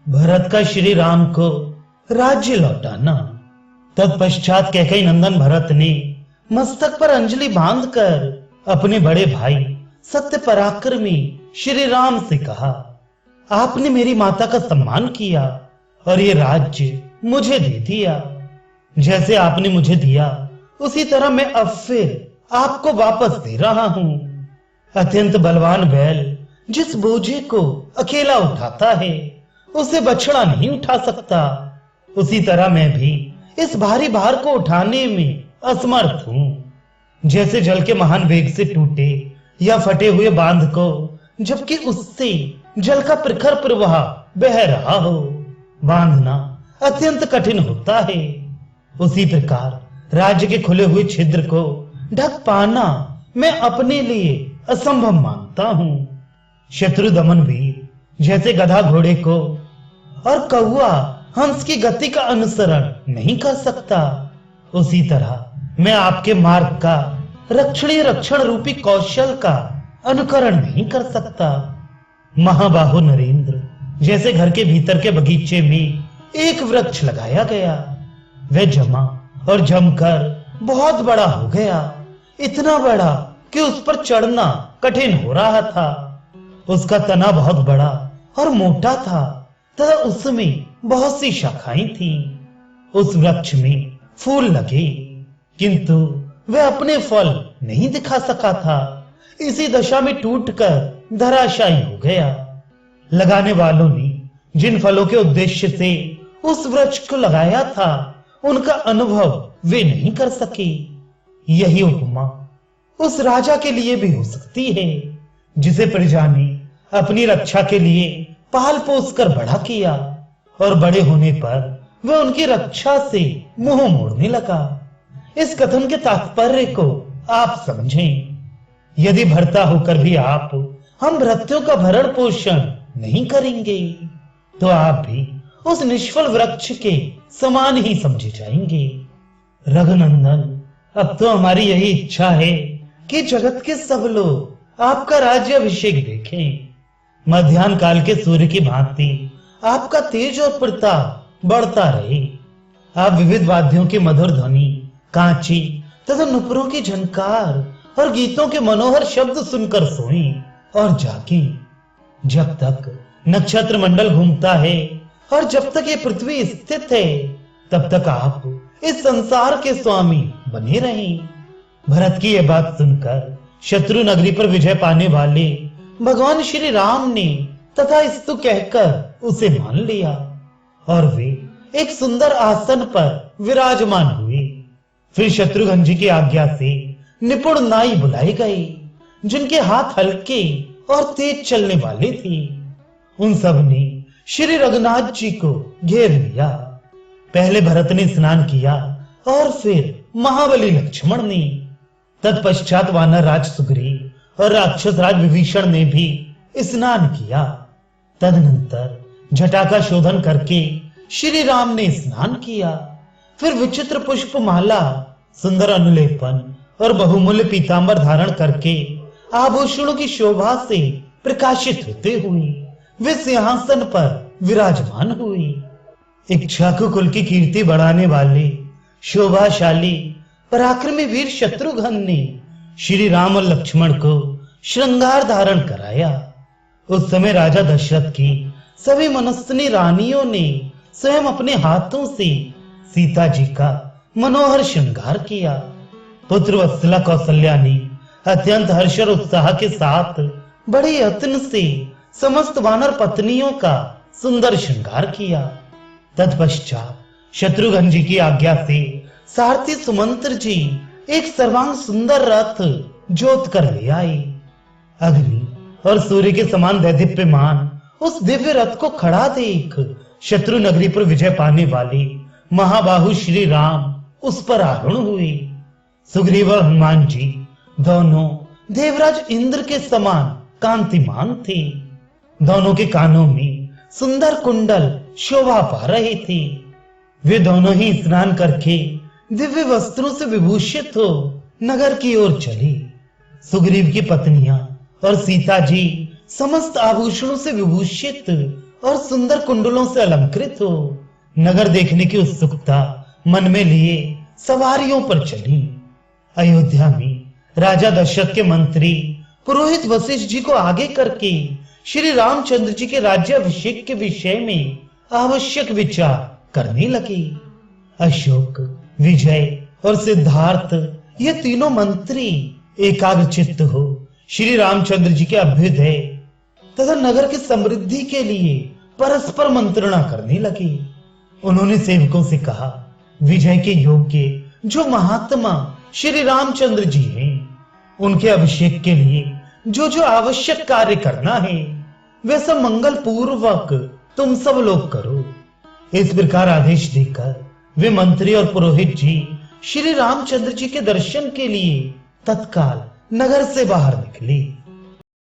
भरत का श्री राम को राज्य लौटाना। तत्पश्चात कैकेयी नंदन भरत ने मस्तक पर अंजलि बांधकर अपने बड़े भाई सत्य पराक्रमी श्री राम से कहा, आपने मेरी माता का सम्मान किया और ये राज्य मुझे दे दिया। जैसे आपने मुझे दिया उसी तरह मैं अब फिर आपको वापस दे रहा हूं। अत्यंत बलवान बैल जिस बोझे को अकेला उठाता है उसे बछड़ा नहीं उठा सकता, उसी तरह मैं भी इस भारी भार को उठाने में असमर्थ हूं। जैसे जल के महान वेग से टूटे या फटे हुए बांध को जबकि उससे जल का प्रखर प्रवाह बह रहा हो बांधना अत्यंत कठिन होता है, उसी प्रकार राज्य के खुले हुए छिद्र को ढक पाना मैं अपने लिए असंभव मानता हूं। शत्रु दमन वीर जैसे गधा घोड़े को और कौआ हंस की गति का अनुसरण नहीं कर सकता, उसी तरह मैं आपके मार्ग का रक्षणीय रक्षण रूपी कौशल का अनुकरण नहीं कर सकता। महाबाहु नरेंद्र जैसे घर के भीतर के बगीचे में एक वृक्ष लगाया गया, वह जमा और जमकर बहुत बड़ा हो गया, इतना बड़ा कि उस पर चढ़ना कठिन हो रहा था। उसका तना बहुत बड़ा और मोटा था तथा उसमें बहुत सी शाखाएं थीं। उस वृक्ष में फूल लगे किंतु वह अपने फल नहीं दिखा सका था, इसी दशा में टूटकर धराशायी हो गया। लगाने वालों ने जिन फलों के उद्देश्य से उस वृक्ष को लगाया था उनका अनुभव वे नहीं कर सके। यही उपमा उस राजा के लिए भी हो सकती है जिसे प्रजा ने अपनी रक्षा के लिए पाल पोस कर बड़ा किया और बड़े होने पर वह उनकी रक्षा से मुंह मोड़ने लगा। इस कथन के तात्पर्य को आप समझें। यदि भरता होकर भी आप हम भृत्यों का भरण पोषण नहीं करेंगे तो आप भी उस निष्फल वृक्ष के समान ही समझे जाएंगे। रघुनंदन, अब तो हमारी यही इच्छा है कि जगत के सब लोग आपका राज्य अभिषेक देखें। मध्याह्न काल के सूर्य की भांति आपका तेज और प्रताप बढ़ता रहे। आप विविध वाद्यों की मधुर ध्वनि, कांची तथा नुपुरों की झनकार और गीतों के मनोहर शब्द सुनकर सोएं और जागें। जब तक नक्षत्र मंडल घूमता है और जब तक ये पृथ्वी स्थित है तब तक आप इस संसार के स्वामी बने रहें। भरत की यह बात सुनकर शत्रु नगरी पर विजय पाने वाले भगवान श्री राम ने तथा स्तु कहकर उसे मान लिया और वे एक सुंदर आसन पर विराजमान हुए। फिर शत्रुघ्न जी की आज्ञा से निपुण नाई बुलाए गए जिनके हाथ हल्के और तेज चलने वाले थे। उन सब ने श्री रघुनाथ जी को घेर लिया। पहले भरत ने स्नान किया और फिर महाबली लक्ष्मण ने। तत्पश्चात वानर राज सुग्रीव और राक्षस राज विभीषण ने भी स्नान किया। तदनंतर जटा का शोधन करके श्री राम ने स्नान किया। फिर विचित्र पुष्प माला, सुंदर अनुलेपन और बहुमूल्य पीतांबर धारण करके आभूषणों की शोभा से प्रकाशित होते हुए वे सिंहासन पर विराजमान हुए। इक्ष्वाकु कुल की कीर्ति बढ़ाने वाले शोभाशाली पराक्रमी वीर शत्रुघ्न ने श्री राम और लक्ष्मण को श्रृंगार धारण कराया। उस समय राजा दशरथ की सभी मनस्विनी रानियों ने स्वयं अपने हाथों से सीता जी का मनोहर श्रृंगार किया। पुत्र वत्सला कौशल्या ने अत्यंत हर्ष और उत्साह के साथ बड़े यत्न से समस्त वानर पत्नियों का सुंदर श्रृंगार किया। तत्पश्चात शत्रुघ्न जी की आज्ञा से सारथी सुमंत्र जी एक सर्वांग सुंदर रथ जोत कर ले आए। अग्नि और सूर्य के समान दैदीप्यमान उस दिव्य रथ को खड़ा देख शत्रु नगरी पर विजय पाने वाले महाबाहु श्री राम उस पर आरूढ़ हुए। सुग्रीव और हनुमान जी दोनों देवराज इंद्र के समान कांतिमान थे। दोनों के कानों में सुंदर कुंडल शोभा पा रहे थे। वे दोनों ही स्नान करके दिव्य वस्त्रों से विभूषित हो नगर की ओर चले। सुग्रीव की पत्नियां और सीता जी समस्त आभूषणों से विभूषित और सुंदर कुंडलों से अलंकृत हो नगर देखने की उत्सुकता मन में लिए सवारियों पर चली। अयोध्या में राजा दशरथ के मंत्री पुरोहित वशिष्ठ जी को आगे करके श्री रामचंद्र जी के राज्याभिषेक के विषय में आवश्यक विचार करने लगे। अशोक, विजय और सिद्धार्थ ये तीनों मंत्री एकाग्रचित्त हो श्री रामचंद्र जी के अभ्युदय तथा नगर की समृद्धि के लिए परस्पर मंत्रणा करने लगे। उन्होंने सेवकों से कहा, विजय के योग्य जो महात्मा श्री रामचंद्र जी हैं, उनके अभिषेक के लिए जो जो आवश्यक कार्य करना है वे सब मंगल पूर्वक तुम सब लोग करो। इस प्रकार आदेश देकर वे मंत्री और पुरोहित जी श्री रामचंद्र जी के दर्शन के लिए तत्काल नगर से बाहर निकले।